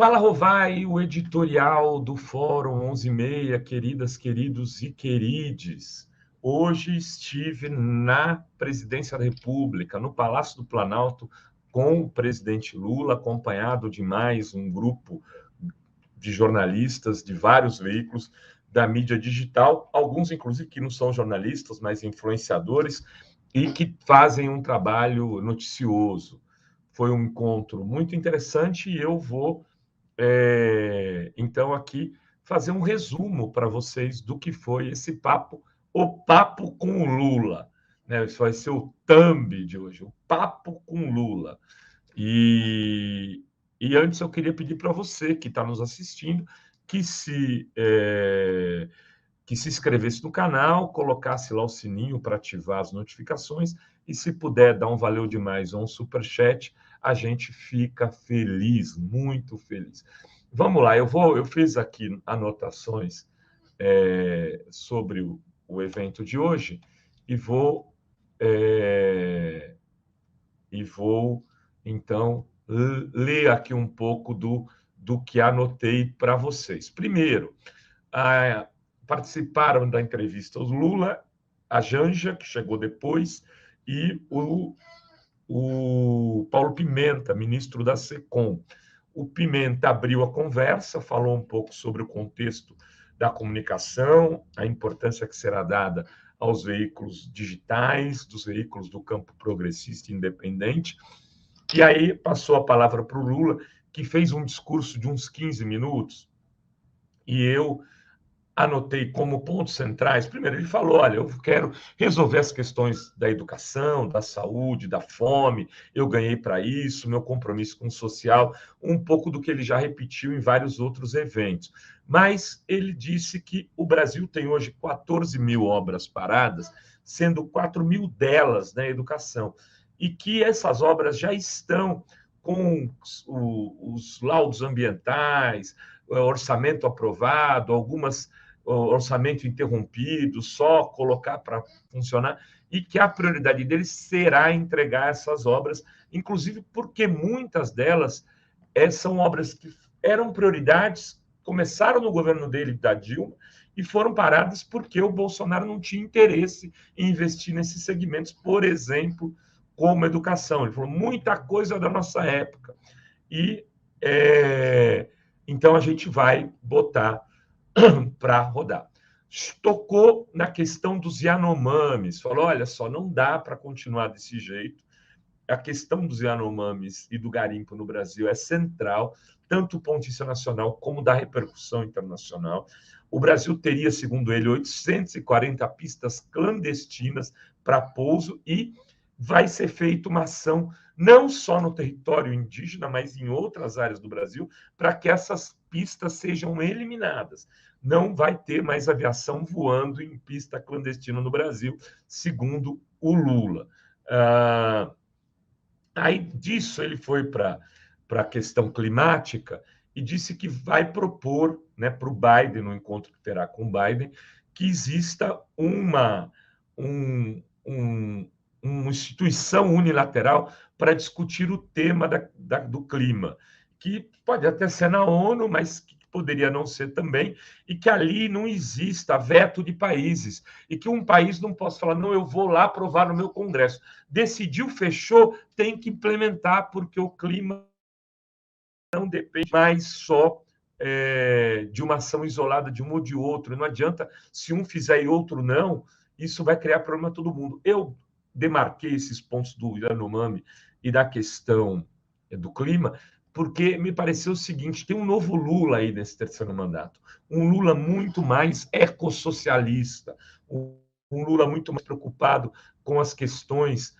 Fala, Rovai, o editorial do Fórum 11:30, queridas, queridos e querides. Hoje estive na Presidência da República, no Palácio do Planalto, com o presidente Lula, acompanhado de mais um grupo de jornalistas de vários veículos da mídia digital, alguns, inclusive, que não são jornalistas, mas influenciadores, e que fazem um trabalho noticioso. Foi um encontro muito interessante e eu vou então, aqui, fazer um resumo para vocês do que foi esse papo, o papo com o Lula. Né? Isso vai ser o thumb de hoje, o papo com o Lula. E antes eu queria pedir para você que está nos assistindo que se inscrevesse no canal, colocasse lá o sininho para ativar as notificações e, se puder, dar um valeu demais ou um superchat, a gente fica feliz, muito feliz. Vamos lá, eu fiz aqui anotações sobre o evento de hoje e vou então ler aqui um pouco do que anotei para vocês. Primeiro, participaram da entrevista o Lula, a Janja, que chegou depois, e o Paulo Pimenta, ministro da SECOM. O Pimenta abriu a conversa, falou um pouco sobre o contexto da comunicação, a importância que será dada aos veículos digitais, dos veículos do campo progressista e independente. E aí passou a palavra para o Lula, que fez um discurso de uns 15 minutos, e eu anotei como pontos centrais. Primeiro, ele falou: olha, eu quero resolver as questões da educação, da saúde, da fome, eu ganhei para isso, meu compromisso com o social, um pouco do que ele já repetiu em vários outros eventos. Mas ele disse que o Brasil tem hoje 14 mil obras paradas, sendo 4 mil delas na educação, e que essas obras já estão com os laudos ambientais, orçamento aprovado, algumas orçamento interrompido, só colocar para funcionar, e que a prioridade deles será entregar essas obras, inclusive porque muitas delas são obras que eram prioridades, começaram no governo dele, da Dilma, e foram paradas porque o Bolsonaro não tinha interesse em investir nesses segmentos, por exemplo, como educação. Ele falou muita coisa da nossa época. E então a gente vai botar para rodar. Tocou na questão dos Yanomamis, falou: olha só, não dá para continuar desse jeito. A questão dos Yanomamis e do garimpo no Brasil é central, tanto do ponto de vista nacional como da repercussão internacional. O Brasil teria, segundo ele, 840 pistas clandestinas para pouso e vai ser feita uma ação não só no território indígena, mas em outras áreas do Brasil, para que essas pistas sejam eliminadas. Não vai ter mais aviação voando em pista clandestina no Brasil, segundo o Lula. Aí disso ele foi para a questão climática e disse que vai propor, né, para o Biden, no encontro que terá com o Biden, que exista uma instituição unilateral para discutir o tema do clima, que pode até ser na ONU, mas que poderia não ser também, e que ali não exista veto de países, e que um país não possa falar: não, eu vou lá aprovar no meu Congresso. Decidiu, fechou, tem que implementar, porque o clima não depende mais só de uma ação isolada de um ou de outro. Não adianta, se um fizer e outro não, isso vai criar problema a todo mundo. Eu demarquei esses pontos do Yanomami e da questão do clima, porque me pareceu o seguinte: tem um novo Lula aí nesse terceiro mandato, um Lula muito mais ecossocialista, um Lula muito mais preocupado com as questões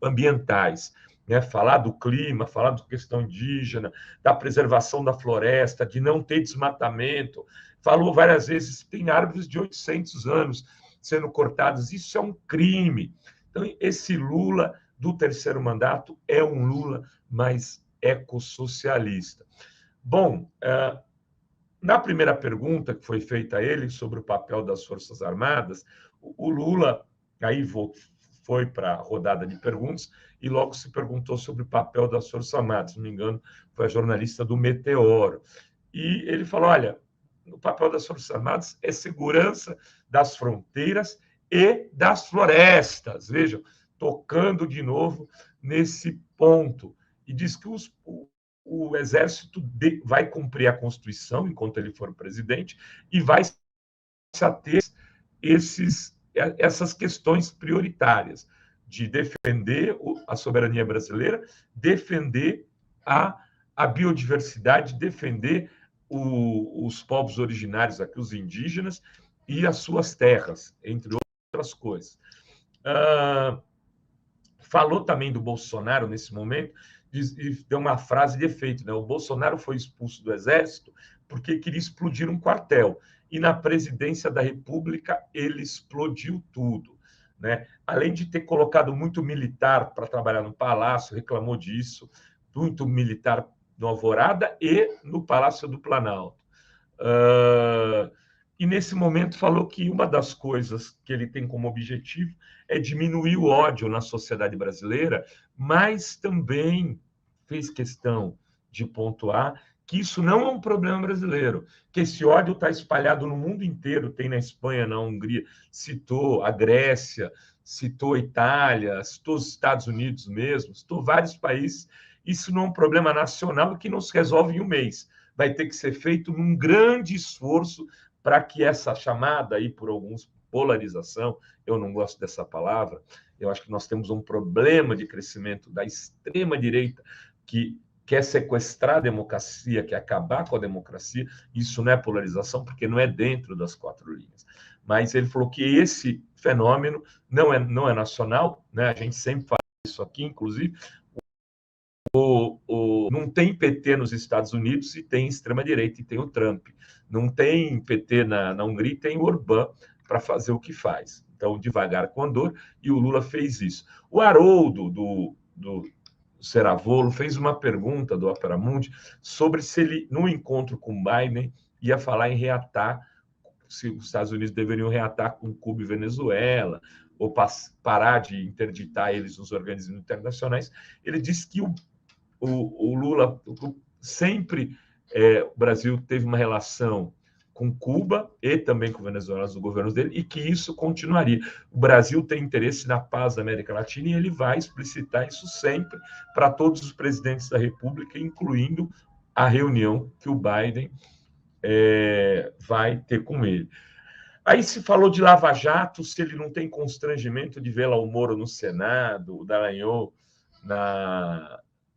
ambientais, né? Falar do clima, falar da questão indígena, da preservação da floresta, de não ter desmatamento. Falou várias vezes que tem árvores de 800 anos sendo cortadas, isso é um crime. Então, esse Lula do terceiro mandato é um Lula mais ecossocialista. Bom, na primeira pergunta que foi feita a ele sobre o papel das Forças Armadas, o Lula, aí vou foi para a rodada de perguntas e logo se perguntou sobre o papel das Forças Armadas. Se não me engano, foi a jornalista do Meteoro. E ele falou, olha, o papel das Forças Armadas é segurança das fronteiras e das florestas. Vejam, tocando de novo nesse ponto. E diz que o Exército vai cumprir a Constituição enquanto ele for presidente e vai se ater essas questões prioritárias de defender a soberania brasileira, defender a biodiversidade, defender os povos originários aqui, os indígenas, e as suas terras, entre outras coisas. Falou também do Bolsonaro nesse momento, e deu uma frase de efeito, né? O Bolsonaro foi expulso do Exército porque queria explodir um quartel, e na presidência da República ele explodiu tudo, né? Além de ter colocado muito militar para trabalhar no Palácio, reclamou disso, muito militar no Alvorada e no Palácio do Planalto. E nesse momento falou que uma das coisas que ele tem como objetivo é diminuir o ódio na sociedade brasileira, mas também fez questão de pontuar que isso não é um problema brasileiro, que esse ódio está espalhado no mundo inteiro, tem na Espanha, na Hungria, citou a Grécia, citou a Itália, citou os Estados Unidos mesmo, citou vários países. Isso não é um problema nacional que não se resolve em um mês. Vai ter que ser feito num grande esforço para que essa chamada aí por alguns polarização, eu não gosto dessa palavra, eu acho que nós temos um problema de crescimento da extrema-direita que quer sequestrar a democracia, quer acabar com a democracia. Isso não é polarização, porque não é dentro das quatro linhas. Mas ele falou que esse fenômeno não é nacional, né? A gente sempre fala isso aqui, inclusive. Não tem PT nos Estados Unidos e tem extrema-direita, e tem o Trump. Não tem PT na Hungria e tem o Orbán para fazer o que faz. Então, devagar com andor, e o Lula fez isso. O Haroldo, do Ceravolo, fez uma pergunta do Opera Mundi sobre se ele, no encontro com Biden, ia falar em reatar, se os Estados Unidos deveriam reatar com Cuba e Venezuela, ou parar de interditar eles nos organismos internacionais. Ele disse que o Lula sempre, o Brasil teve uma relação com Cuba e também com Venezuela, os governos dele, e que isso continuaria. O Brasil tem interesse na paz da América Latina e ele vai explicitar isso sempre para todos os presidentes da República, incluindo a reunião que o Biden vai ter com ele. Aí se falou de Lava Jato, se ele não tem constrangimento de ver lá o Moro no Senado, o Dallagnol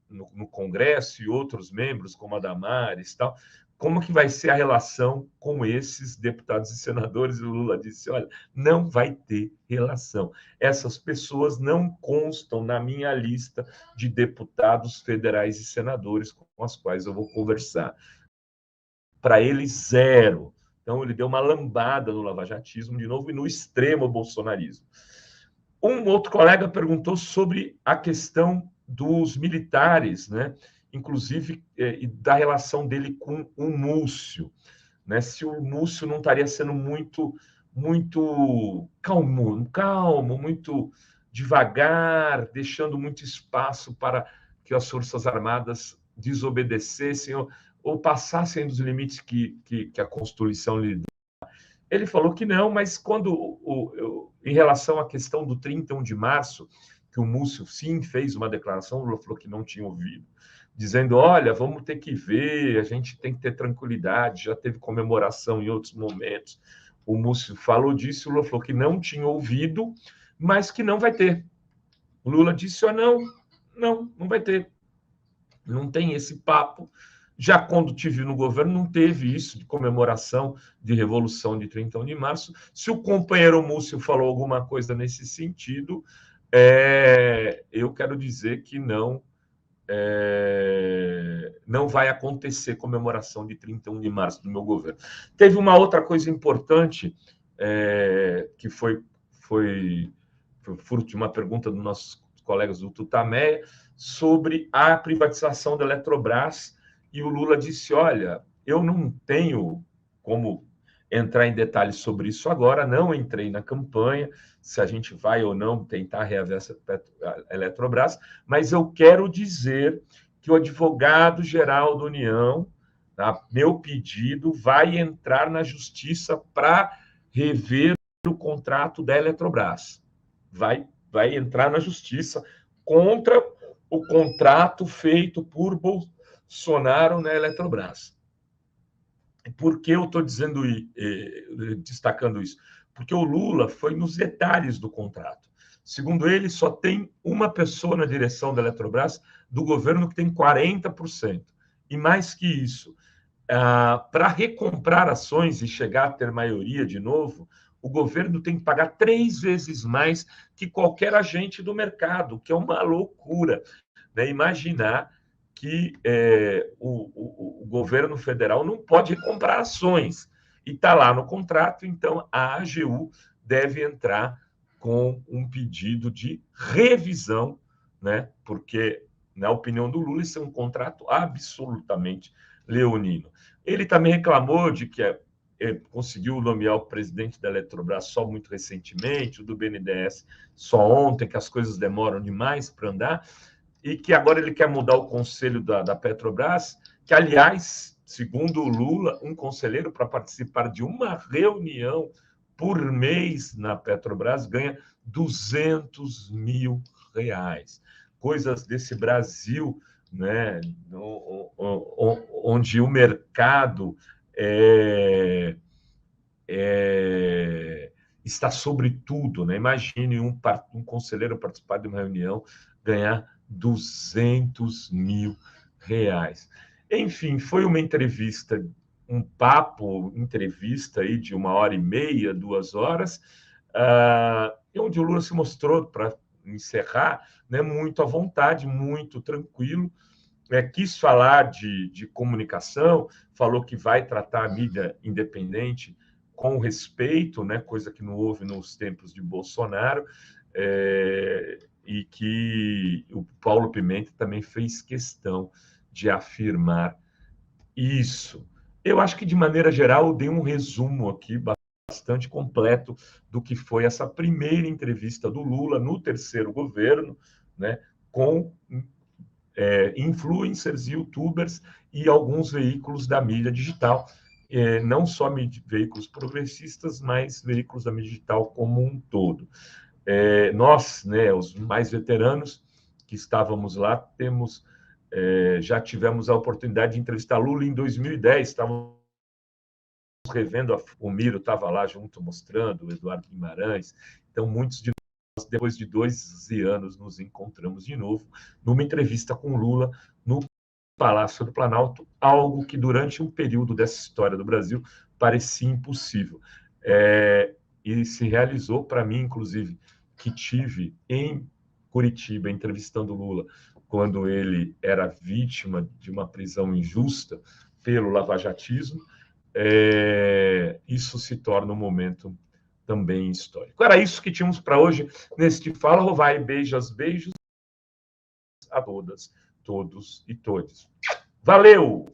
no Congresso e outros membros, como a Damares e tal, como que vai ser a relação com esses deputados e senadores? O Lula disse, olha, não vai ter relação. Essas pessoas não constam na minha lista de deputados federais e senadores com as quais eu vou conversar. Para ele, zero. Então, ele deu uma lambada no lavajatismo de novo e no extremo bolsonarismo. Um outro colega perguntou sobre a questão dos militares, né? Inclusive da relação dele com o Múcio, né? Se o Múcio não estaria sendo muito calmo, muito devagar, deixando muito espaço para que as Forças Armadas desobedecessem ou passassem dos limites que a Constituição lhe dá. Ele falou que não, mas quando em relação à questão do 31 de março, que o Múcio, sim, fez uma declaração, o Lula falou que não tinha ouvido, dizendo, olha, vamos ter que ver, a gente tem que ter tranquilidade, já teve comemoração em outros momentos. O Múcio falou disso, o Lula falou que não tinha ouvido, mas que não vai ter. O Lula disse, não vai ter. Não tem esse papo. Já quando tive no governo, não teve isso de comemoração de Revolução de 31 de março. Se o companheiro Múcio falou alguma coisa nesse sentido, eu quero dizer que não vai acontecer comemoração de 31 de março do meu governo. Teve uma outra coisa importante, que foi fruto de uma pergunta dos nossos colegas do Tutameia, sobre a privatização da Eletrobras, e o Lula disse, olha, eu não tenho como entrar em detalhes sobre isso agora, não entrei na campanha, se a gente vai ou não tentar reaver a Eletrobras, mas eu quero dizer que o advogado-geral da União, tá, meu pedido, vai entrar na justiça para rever o contrato da Eletrobras. Vai entrar na justiça contra o contrato feito por Bolsonaro na Eletrobras. Por que eu estou destacando isso? Porque o Lula foi nos detalhes do contrato. Segundo ele, só tem uma pessoa na direção da Eletrobras do governo que tem 40%. E mais que isso, para recomprar ações e chegar a ter maioria de novo, o governo tem que pagar 3 vezes mais que qualquer agente do mercado, que é uma loucura, né? Imaginar que o governo federal não pode comprar ações. E está lá no contrato, então a AGU deve entrar com um pedido de revisão, né? Porque, na opinião do Lula, isso é um contrato absolutamente leonino. Ele também reclamou de que conseguiu nomear o presidente da Eletrobras só muito recentemente, o do BNDES só ontem, que as coisas demoram demais para andar, e que agora ele quer mudar o conselho da Petrobras, que, aliás, segundo o Lula, um conselheiro para participar de uma reunião por mês na Petrobras ganha R$200 mil. Coisas desse Brasil, né, onde o mercado está sobre tudo, né? Imagine um conselheiro participar de uma reunião ganhar R$200 mil. Enfim, foi uma entrevista, entrevista aí de 1h30, 2 horas, onde o Lula se mostrou, para encerrar, né, muito à vontade, muito tranquilo, quis falar de comunicação, falou que vai tratar a mídia independente com respeito, né, coisa que não houve nos tempos de Bolsonaro, e que o Paulo Pimenta também fez questão de afirmar isso. Eu acho que, de maneira geral, eu dei um resumo aqui bastante completo do que foi essa primeira entrevista do Lula no terceiro governo, né, com influencers, youtubers e alguns veículos da mídia digital, não só veículos progressistas, mas veículos da mídia digital como um todo. Nós, né, os mais veteranos que estávamos lá, já tivemos a oportunidade de entrevistar Lula em 2010, estávamos revendo, o Miro estava lá junto mostrando, o Eduardo Guimarães, então muitos de nós, depois de 12 anos, nos encontramos de novo numa entrevista com Lula no Palácio do Planalto, algo que durante um período dessa história do Brasil parecia impossível. E se realizou para mim, inclusive, que tive em Curitiba entrevistando Lula quando ele era vítima de uma prisão injusta pelo lavajatismo. Isso se torna um momento também histórico. Era isso que tínhamos para hoje neste Fala Rovai. Beijos a todas, todos e todes. Valeu!